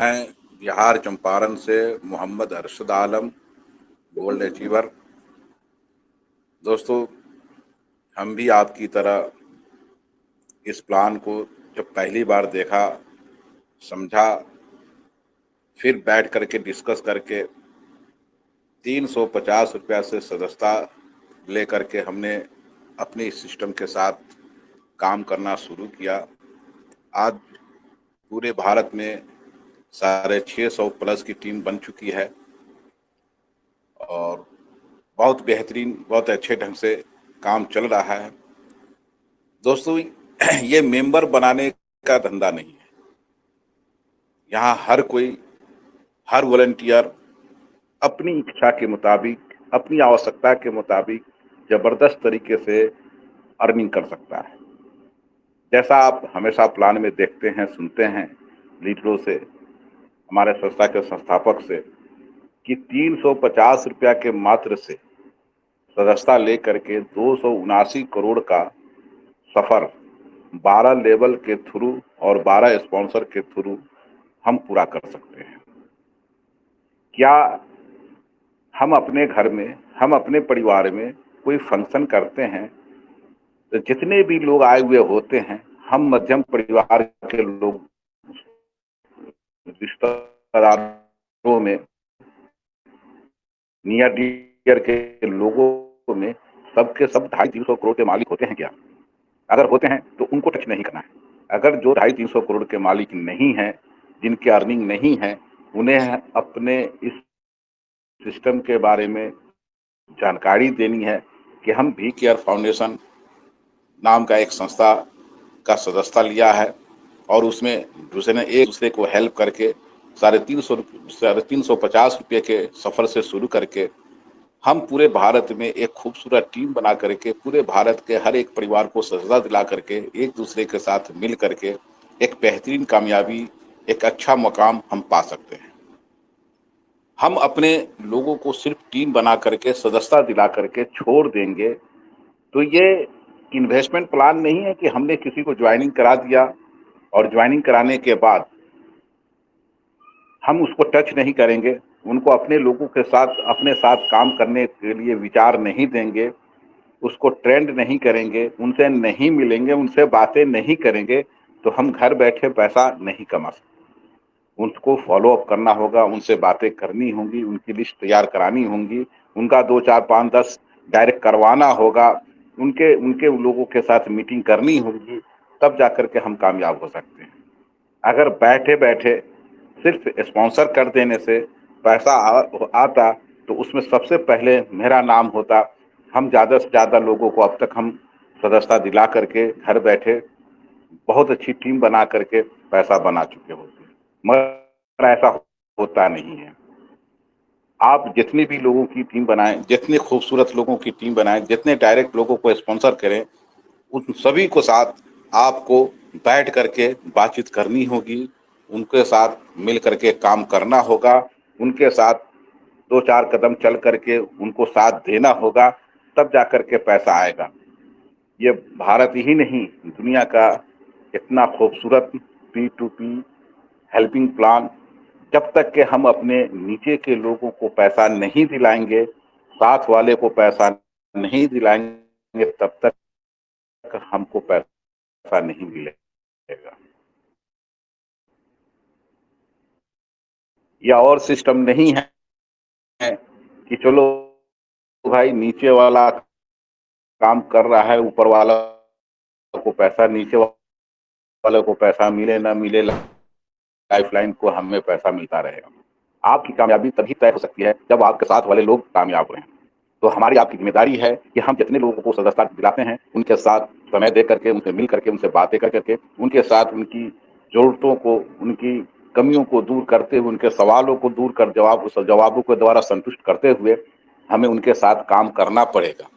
मैं बिहार चंपारण से मोहम्मद अरशद आलम, gold achiever. दोस्तों, हम भी आपकी तरह इस प्लान को जब पहली बार देखा, समझा, फिर बैठ करके डिस्कस करके 350 रुपया से सदस्यता ले करके हमने अपने इस सिस्टम के साथ काम करना शुरू किया। आज पूरे भारत में 650 प्लस की टीम बन चुकी है और बहुत बेहतरीन, बहुत अच्छे ढंग से काम चल रहा है। दोस्तों, ये मेंबर बनाने का धंधा नहीं है। यहाँ हर कोई, हर वॉलंटियर अपनी इच्छा के मुताबिक, अपनी आवश्यकता के मुताबिक जबरदस्त तरीके से अर्निंग कर सकता है। जैसा आप हमेशा प्लान में देखते हैं, सुनते हैं लीडरों से, हमारे संस्था के संस्थापक से, कि 350 रुपया के मात्र से सदस्यता लेकर के 279 करोड़ का सफर 12 लेवल के थ्रू और 12 स्पॉन्सर के थ्रू हम पूरा कर सकते हैं। क्या हम अपने घर में, हम अपने परिवार में कोई फंक्शन करते हैं तो जितने भी लोग आए हुए होते हैं, हम मध्यम परिवार के लोग, रिश्तेदारों में, नियर डियर के लोगों में, सबके सब 250-300 करोड़ के मालिक होते हैं क्या? अगर होते हैं तो उनको टच नहीं करना है। अगर जो 250-300 करोड़ के मालिक नहीं हैं, जिनकी अर्निंग नहीं है, उन्हें अपने इस सिस्टम के बारे में जानकारी देनी है कि हम वी केयर फाउंडेशन नाम का एक संस्था का सदस्यता लिया है और उसमें दूसरे ने एक दूसरे को हेल्प करके 350 रुपये के सफ़र से शुरू करके हम पूरे भारत में एक खूबसूरत टीम बना करके पूरे भारत के हर एक परिवार को सजदा दिला करके एक दूसरे के साथ मिल करके एक बेहतरीन कामयाबी, एक अच्छा मकाम हम पा सकते हैं। हम अपने लोगों को सिर्फ टीम बना करके सदस्यता दिला करके छोड़ देंगे तो ये इन्वेस्टमेंट प्लान नहीं है कि हमने किसी को ज्वाइनिंग करा दिया और ज्वाइनिंग कराने के बाद हम उसको टच नहीं करेंगे, उनको अपने लोगों के साथ, अपने साथ काम करने के लिए विचार नहीं देंगे, उसको ट्रेंड नहीं करेंगे, उनसे नहीं मिलेंगे, उनसे बातें नहीं करेंगे, तो हम घर बैठे पैसा नहीं कमा सकते। उनको फॉलो अप करना होगा, उनसे बातें करनी होंगी, उनकी लिस्ट तैयार करानी होंगी, उनका 2, 4, 5, 10 डायरेक्ट करवाना होगा, उनके उनके लोगों के साथ मीटिंग करनी होगी, तब जाकर के हम कामयाब हो सकते हैं। अगर बैठे बैठे सिर्फ स्पॉन्सर कर देने से पैसा आता तो उसमें सबसे पहले मेरा नाम होता। हम ज़्यादा से ज़्यादा लोगों को अब तक हम सदस्यता दिला करके घर बैठे बहुत अच्छी टीम बना करके पैसा बना चुके होते, मगर ऐसा होता नहीं है। आप जितनी भी लोगों की टीम बनाएं, जितने खूबसूरत लोगों की टीम बनाएं, जितने डायरेक्ट लोगों को स्पॉन्सर करें, उन सभी को साथ आपको बैठ करके बातचीत करनी होगी, उनके साथ मिल करके काम करना होगा, उनके साथ 2-4 कदम चल करके उनको साथ देना होगा, तब जा करके पैसा आएगा। ये भारत ही नहीं, दुनिया का इतना खूबसूरत P2P हेल्पिंग प्लान, जब तक कि हम अपने नीचे के लोगों को पैसा नहीं दिलाएंगे, साथ वाले को पैसा नहीं दिलाएंगे, तब तक हमको पैसा नहीं मिलेगा। या और सिस्टम नहीं है कि चलो भाई नीचे वाला काम कर रहा है, ऊपर वाला को पैसा, नीचे वाले को पैसा मिले ना मिले, लाइफलाइन को हमें पैसा मिलता रहेगा। आपकी कामयाबी तभी तय हो सकती है जब आपके साथ वाले लोग कामयाब हो रहे हैं। तो हमारी आपकी जिम्मेदारी है कि हम जितने लोगों को सदस्यता दिलाते हैं, उनके साथ समय दे करके, उनसे मिल करके, उनसे बातें कर करके, उनके साथ उनकी ज़रूरतों को, उनकी कमियों को दूर करते हुए, उनके सवालों को दूर कर जवाबों के द्वारा संतुष्ट करते हुए हमें उनके साथ काम करना पड़ेगा।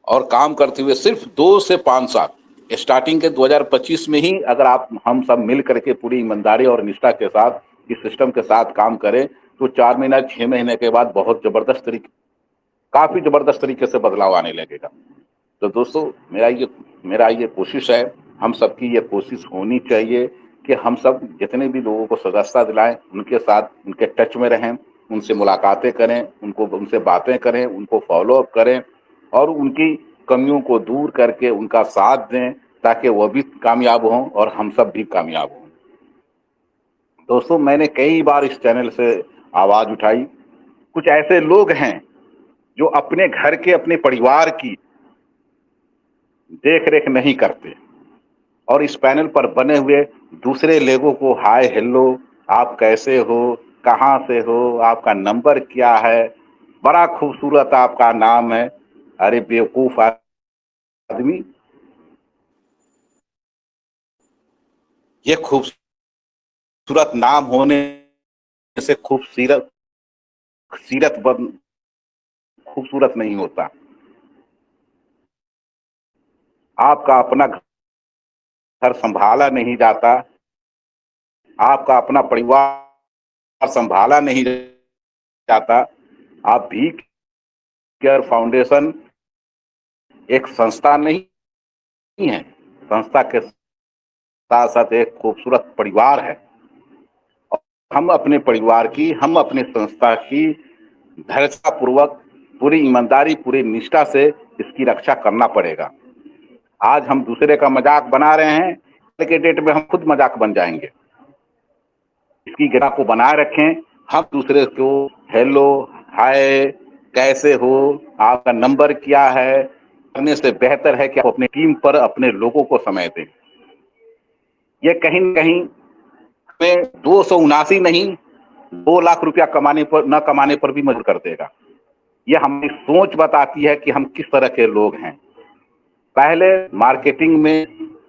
और काम करते हुए सिर्फ 2 से 5 साल, स्टार्टिंग के 2025 में ही अगर आप हम सब मिल करके पूरी ईमानदारी और निष्ठा के साथ इस सिस्टम के साथ काम करें तो 4 महीना, 6 महीने के बाद बहुत जबरदस्त तरीके, काफ़ी ज़बरदस्त तरीके से बदलाव आने लगेगा। तो दोस्तों, मेरा ये कोशिश है, हम सबकी ये कोशिश होनी चाहिए कि हम सब जितने भी लोगों को सदस्यता दिलाएं, उनके साथ उनके टच में रहें, उनसे मुलाकातें करें, उनसे बातें करें, उनको फॉलो अप करें और उनकी कमियों को दूर करके उनका साथ दें, ताकि वह भी कामयाब हों और हम सब भी कामयाब हों। दोस्तों, मैंने कई बार इस चैनल से आवाज उठाई। कुछ ऐसे लोग हैं जो अपने घर के, अपने परिवार की देख रेख नहीं करते और इस पैनल पर बने हुए दूसरे लोगों को हाय हेलो, आप कैसे हो, कहाँ से हो, आपका नंबर क्या है, बड़ा खूबसूरत आपका नाम है। अरे बेवकूफ आदमी, ये खूबसूरत नाम होने से खूबसूरत सीरत बन खूबसूरत नहीं होता। आपका अपना घर संभाला नहीं जाता, आपका अपना परिवार संभाला नहीं जाता। आप भी केयर फाउंडेशन एक संस्था नहीं है, संस्था के साथ साथ एक खूबसूरत परिवार है। हम अपने परिवार की, हम अपनी संस्था की धैर्यता पूर्वक, पूरी ईमानदारी, पूरी निष्ठा से इसकी रक्षा करना पड़ेगा। आज हम दूसरे का मजाक बना रहे हैं, कल के डेट में हम खुद मजाक बन जाएंगे। इसकी गिरा को बनाए रखें। हम दूसरे को हेलो, हाय, कैसे हो, आपका नंबर क्या है करने से बेहतर है कि आप अपनी टीम पर, अपने लोगों को समय दें। ये कहीं न कहीं हमें 279 नहीं, 2 लाख रुपया कमाने पर, न कमाने पर भी मजबूर कर देगा। ये हमारी सोच बताती है कि हम किस तरह के लोग हैं। पहले मार्केटिंग में,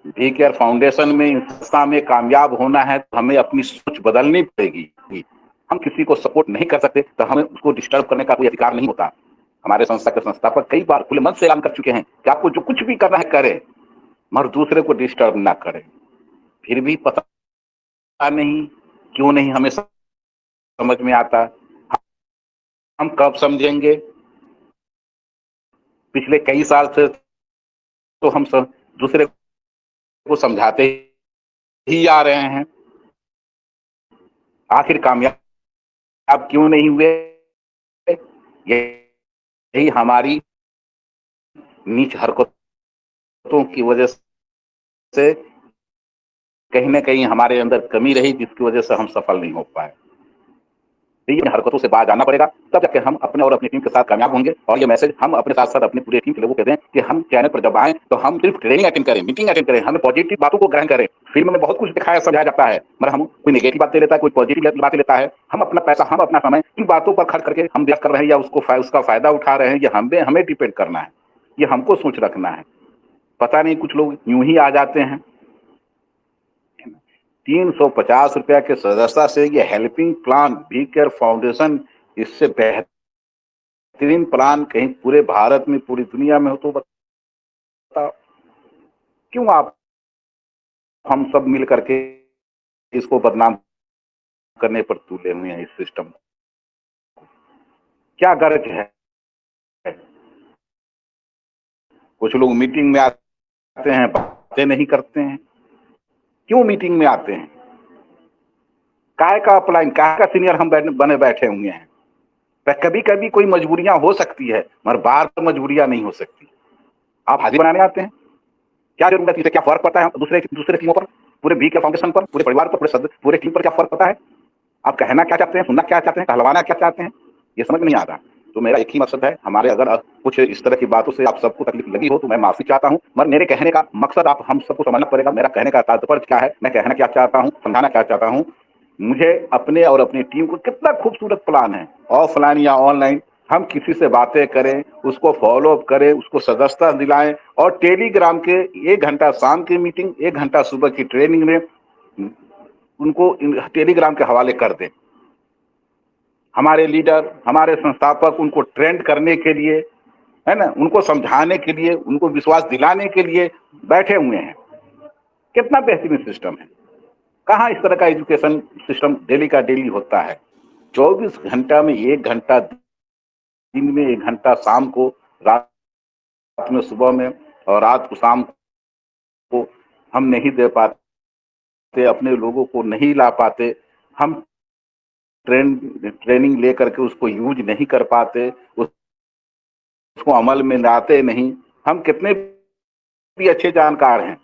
वी केयर फाउंडेशन में, इस संस्था में कामयाब होना है तो हमें अपनी सोच बदलनी पड़ेगी। हम किसी को सपोर्ट नहीं कर सकते तो हमें उसको डिस्टर्ब करने का कोई अधिकार नहीं होता। हमारे संस्था के संस्थापक कई बार खुले मन से ऐलान कर चुके हैं कि आपको जो कुछ भी करना है करें, मगर दूसरे को डिस्टर्ब ना करें। फिर भी पता नहीं क्यों नहीं हमें समझ में आता। हम कब समझेंगे? पिछले कई साल से तो हम सब दूसरे को समझाते ही आ रहे हैं, आखिर कामयाब क्यों नहीं हुए? यही हमारी नीच हरकतों की वजह से कहीं ना कहीं हमारे अंदर कमी रही, जिसकी वजह से हम सफल नहीं हो पाए। इन हरकतों से बाहर जाना पड़ेगा, तब जाके हम अपने और अपनी टीम के साथ कामयाब होंगे। और ये मैसेज हम अपने साथ साथ अपनी पूरी टीम के लोगों को दें कि हम चैनल पर जब आए तो हम सिर्फ ट्रेनिंग अटेंड करें, मीटिंग अटेंड करें, हमें पॉजिटिव बातों को ग्रहण करें। फिल्म में बहुत कुछ दिखाया, समझाया जाता है, मगर हम कोई नेगेटिव बातें लेता है, कोई पॉजिटिव बातें लेता है। हम अपना पैसा, हम अपना समय इन बातों पर खर्च करके हम व्यस्त कर रहे हैं या उसका फायदा उठा रहे हैं, ये हमें डिपेंड करना है। ये हमको सोच रखना है। पता नहीं कुछ लोग यूं ही आ जाते हैं। 350 रुपया के सदस्यता से ये helping plan we care foundation, इससे बेहतरीन प्लान कहीं पूरे भारत में, पूरी दुनिया में हो तो बताओ। क्यों आप हम सब मिल करके इसको बदनाम करने पर तुले हुए हैं? इस सिस्टम क्या गरज है? कुछ लोग मीटिंग में आते हैं, बातें नहीं करते हैं। क्यों मीटिंग में आते हैं? काय का अपलाइन, काय का सीनियर हम बने बैठे हुए हैं? कभी कभी कोई मजबूरियां हो सकती है, मगर बार बार मजबूरियां नहीं हो सकती। आप हाजिर बनाने आते हैं, क्या जरूरत है? क्या फर्क पड़ता है दूसरे दूसरे टीमों पर, पूरे बी के फाउंडेशन पर, पूरे परिवार पर, पूरे टीम पर क्या फर्क पड़ता है? आप कहना क्या चाहते हैं, सुनना क्या चाहते हैं, कहलवाना क्या चाहते हैं, ये समझ में नहीं आता। तो मेरा एक ही मकसद है, हमारे अगर कुछ इस तरह की बातों से आप सबको तकलीफ लगी हो तो मैं माफी चाहता हूं, मगर मेरे कहने का मकसद आप हम सबको समझना पड़ेगा। मेरा कहने का तात्पर्य क्या है, मैं कहना क्या चाहता हूं, समझाना क्या चाहता हूं। मुझे अपने और अपनी टीम को कितना खूबसूरत प्लान है, ऑफलाइन या ऑनलाइन हम किसी से बातें करें, उसको फॉलो अप करें, उसको सदस्यता दिलाएं और टेलीग्राम के 1 घंटा शाम की मीटिंग, 1 घंटा सुबह की ट्रेनिंग में उनको टेलीग्राम के हवाले कर दें। हमारे लीडर, हमारे संस्थापक उनको ट्रेंड करने के लिए, है ना, उनको समझाने के लिए, उनको विश्वास दिलाने के लिए बैठे हुए हैं। कितना बेहतरीन सिस्टम है। कहाँ इस तरह का एजुकेशन सिस्टम डेली का डेली होता है? 24 घंटा में 1 घंटा दिन में, 1 घंटा शाम को, रात में, सुबह में और रात को शाम को हम नहीं दे पाते अपने लोगों को नहीं ला पाते, हम ट्रेनिंग लेकर के उसको यूज नहीं कर पाते, उसको अमल में लाते नहीं। हम कितने भी अच्छे जानकार हैं,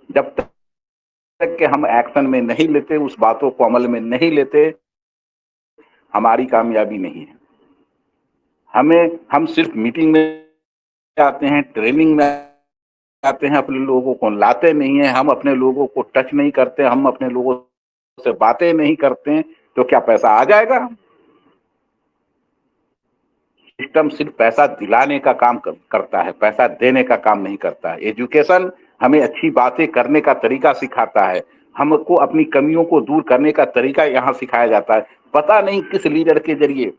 जब तक कि हम एक्शन में नहीं लेते, उस बातों को अमल में नहीं लेते, हमारी कामयाबी नहीं है। हम सिर्फ मीटिंग में आते हैं, ट्रेनिंग में आते हैं, अपने लोगों को लाते नहीं है, हम अपने लोगों को टच नहीं करते, हम अपने लोगों से बातें नहीं करते हैं, तो क्या पैसा आ जाएगा? सिस्टम सिर्फ पैसा दिलाने का काम करता है, पैसा देने का काम नहीं करता है। एजुकेशन हमें अच्छी बातें करने का तरीका सिखाता है, हमको अपनी कमियों को दूर करने का तरीका यहाँ सिखाया जाता है। पता नहीं किस लीडर के जरिए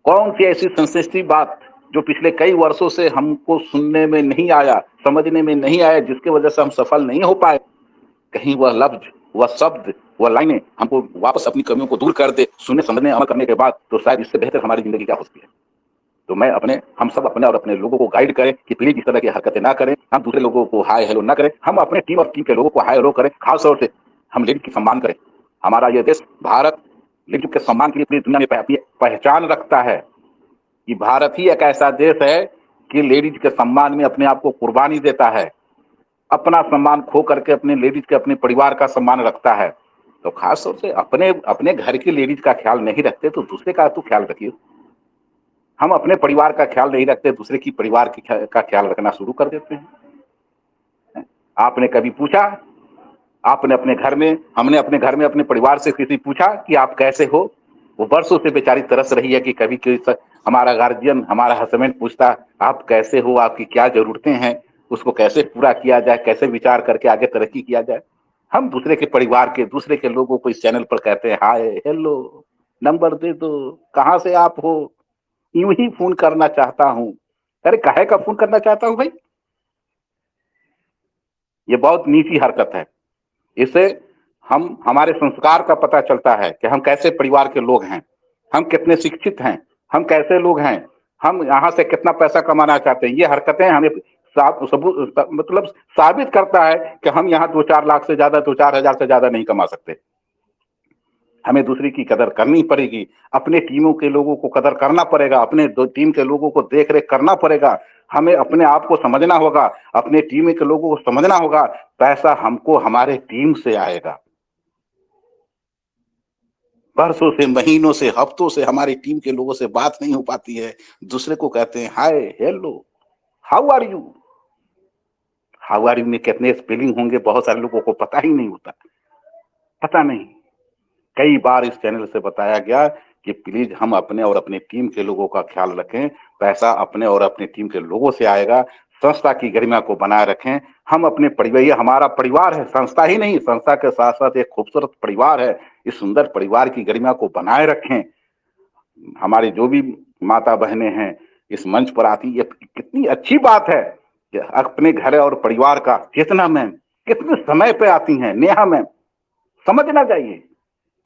कौन सी ऐसी सेंसिटिव बात जो पिछले कई वर्षों से हमको सुनने में नहीं आया, समझने में नहीं आया, जिसकी वजह से हम सफल नहीं हो पाए, कहीं वह लफ्ज, वह शब्द, वह लाइनें हमको वापस अपनी कमियों को दूर कर दे। सुनने समझने अमल करने के बाद तो शायद इससे बेहतर हमारी जिंदगी क्या हो सकती है। तो मैं हम सब अपने और अपने लोगों को गाइड करें कि प्लीज इस तरह की हरकतें ना करें, हम दूसरे लोगों को हाय हेलो ना करें, हम अपने टीम और टीम के लोगों को हाय हेलो करें। खासतौर से हम लेडीज की सम्मान करें। हमारा यह देश भारत लेडीज के सम्मान के लिए पूरी दुनिया में पहचान रखता है कि भारत ही एक ऐसा देश है कि लेडीज के सम्मान में अपने आप को कुर्बानी देता है, अपना सम्मान खो करके अपने लेडीज के, अपने परिवार का सम्मान रखता है। तो खास तौर से अपने अपने घर की लेडीज का ख्याल नहीं रखते तो दूसरे का तो ख्याल रखिए। हम अपने परिवार का ख्याल नहीं रखते, दूसरे की परिवार का ख्याल रखना शुरू कर देते हैं। आपने कभी पूछा, आपने अपने घर में, हमने अपने घर में अपने परिवार से किसी पूछा कि आप कैसे हो? वो वर्षों से बेचारी तरस रही है कि कभी हमारा गार्जियन, हमारा हस्बैंड पूछता आप कैसे हो, आपकी क्या जरूरतें हैं, उसको कैसे पूरा किया जाए, कैसे विचार करके आगे तरक्की किया जाए। हम दूसरे के परिवार के, दूसरे के लोगों को इस चैनल पर कहते हैं हाय हेलो, नंबर दे दो, कहाँ से आप हो, यूं ही फोन करना चाहता हूं। अरे काहे का फोन करना चाहता हूं भाई? ये बहुत नीची हरकत है। इससे हम, हमारे संस्कार का पता चलता है कि हम कैसे परिवार के लोग हैं, हम कितने शिक्षित हैं, हम कैसे लोग हैं, हम यहाँ से कितना पैसा कमाना चाहते हैं। ये हरकतें हमें मतलब साबित करता है कि हम यहाँ 2-4 लाख से ज्यादा, 2-4 हजार से ज्यादा नहीं कमा सकते। हमें दूसरे की कदर करनी पड़ेगी, अपने टीमों के लोगों को कदर करना पड़ेगा, अपने दो टीम के लोगों को देख रेख करना पड़ेगा, हमें अपने आप को समझना होगा, अपने टीम के लोगों को समझना होगा। पैसा हमको हमारे टीम से आएगा। बरसों से, महीनों से, हफ्तों से हमारी टीम के लोगों से बात नहीं हो पाती है, दूसरे को कहते हैं hi hello, how are you. How are you में कितने स्पेलिंग होंगे बहुत सारे लोगों को पता ही नहीं होता, पता नहीं। कई बार इस चैनल से बताया गया कि प्लीज हम अपने और अपने टीम के लोगों का ख्याल रखें, पैसा अपने और अपने टीम के लोगों से आएगा। संस्था की गरिमा को बनाए रखें। हम अपने परिवार, ये हमारा परिवार है, संस्था ही नहीं, संस्था के साथ साथ एक खूबसूरत परिवार है। इस सुंदर परिवार की गरिमा को बनाए रखें। हमारी जो भी माता बहनें हैं इस मंच पर आती, ये कितनी अच्छी बात है कि अपने घर और परिवार का, चेतना मैम कितने समय पे आती हैं, नेहा मैम समझना चाहिए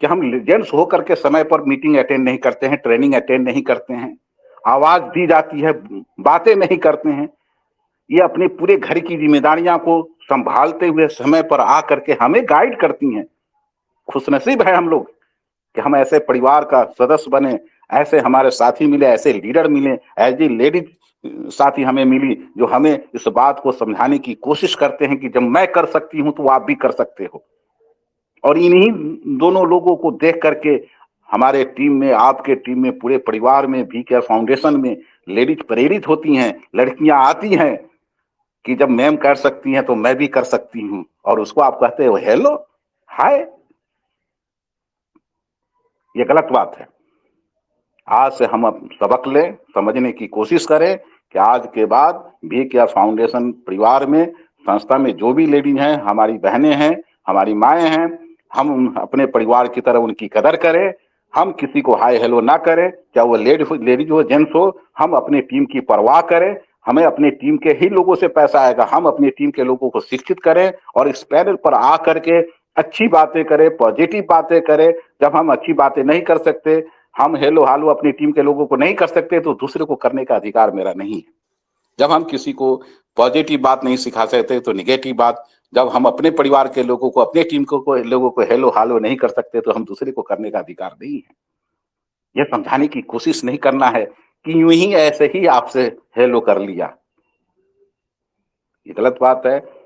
कि हम जेंट्स होकर के समय पर मीटिंग अटेंड नहीं करते हैं, ट्रेनिंग अटेंड नहीं करते हैं, आवाज दी जाती है, बातें नहीं करते हैं। ये अपने पूरे घर की जिम्मेदारियां को संभालते हुए समय पर आ करके हमें गाइड करती हैं। खुशनसीब है हम लोग कि हम ऐसे परिवार का सदस्य बने, ऐसे हमारे साथी मिले, ऐसे लीडर मिले, ऐसी लेडीज साथी हमें मिली जो हमें इस बात को समझाने की कोशिश करते हैं कि जब मैं कर सकती हूं तो आप भी कर सकते हो। और इन्हीं दोनों लोगों को देख करके हमारे टीम में, आपके टीम में, पूरे परिवार में, भी केयर फाउंडेशन में लेडीज प्रेरित होती हैं, लड़कियां आती हैं कि जब मैम कर सकती हैं तो मैं भी कर सकती हूं, और उसको आप कहते हो हेलो हाय। ये गलत बात है। आज से हम अब सबक लें, समझने की कोशिश करें कि आज के बाद भी केयर फाउंडेशन परिवार में, संस्था में जो भी लेडीज हैं, हमारी बहनें हैं, हमारी माएँ हैं, हम अपने परिवार की तरह उनकी कदर करें। हम किसी को हाय हेलो ना करें, चाहे वो लेडीज हो, जेंट्स हो। हम अपने टीम की परवाह करें। हमें अपने टीम के ही लोगों से पैसा आएगा। हम अपनी टीम के लोगों को शिक्षित करें और इस पैनल पर आ करके अच्छी बातें करें, पॉजिटिव बातें करें। जब हम अच्छी बातें नहीं कर सकते, हम हेलो हालो अपनी टीम के लोगों को नहीं कर सकते, तो दूसरे को करने का अधिकार मेरा नहीं है। जब हम किसी को पॉजिटिव बात नहीं सिखा सकते तो निगेटिव बात जब हम अपने परिवार के लोगों को, अपने टीम को लोगों को हेलो हालो नहीं कर सकते, तो हम दूसरे को करने का अधिकार नहीं है। ये समझाने की कोशिश नहीं करना है कि यूँ ही ऐसे ही आपसे हेलो कर लिया। ये गलत बात है।